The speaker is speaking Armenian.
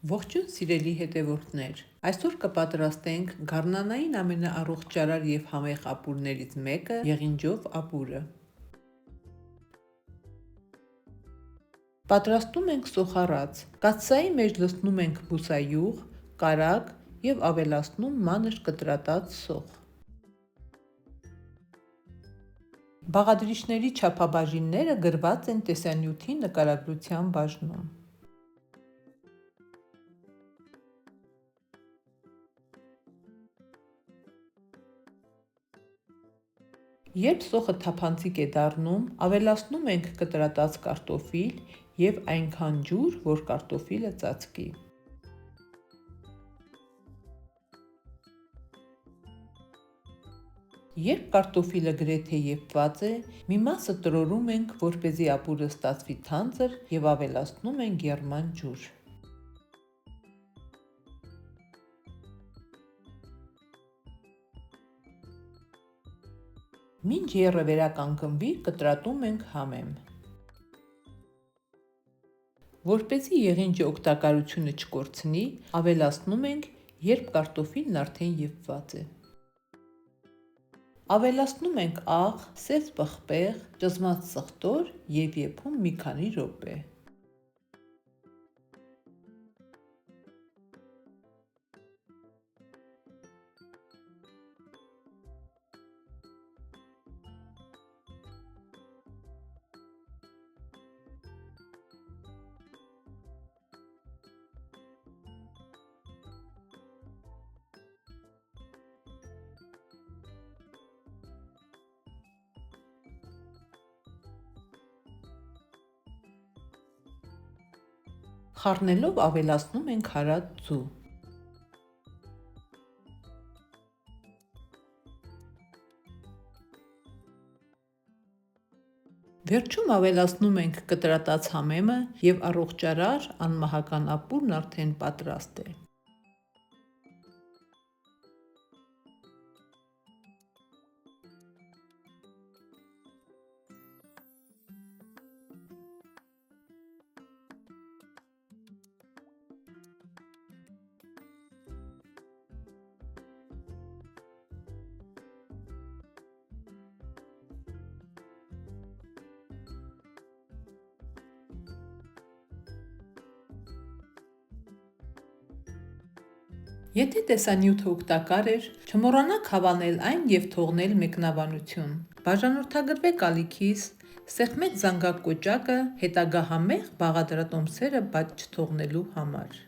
Ողջույն սիրելի հետևորդներ, այսօր կպատրաստենք գարնանային ամենաառողջարար և համեղ ապուրներից մեկը եղինջով ապուրը։ Պատրաստում ենք սոխառած, կաթսայի մեջ լցնում ենք բուսայուղ, կարագ և ավելացնում մանր կտրատած սոխ։ Բաղադրիչների չափաբաժինները գրված են տեսանյութի նկարագրության բաժնում։ Երբ սոխը թափանցիկ է դառնում, ավելացնում ենք կտրատած կարտոֆիլ և այնքան ջուր, որ կարտոֆիլը ծածկի։ Երբ կարտոֆիլը գրեթե եփված է, մի մասը տրորում ենք, որպեսզի ապուրը ստացվի թանձր և ավելացնում ենք եղման ջուր։ Մինչ եռը վերականգնվի, կտրատում ենք համեմ։ Որպեսզի եղինջը օգտակարությունը չկորցնի, ավելացնում ենք, երբ կարտոֆիլն արդեն եփված է։ Ավելացնում ենք աղ, սև պղպեղ, ճզմած սխտոր և եփում մի քանի րոպե։ Խառնելով ավելացնում ենք հարած ձու։ Վերջում ավելացնում ենք կտրատած համեմը և առողջարար անմահական ապուրն արդեն պատրաստ է։ Եթե տեսանյութը օգտակար էր, չմոռանաք հավանել այն և թողնել մեկնաբանություն։ Բաժանորդագրվեք ալիքիս, սեղմեք զանգակ կոճակը հետագա համեղ բաղադրատոմսերը բաց չթողնելու համար։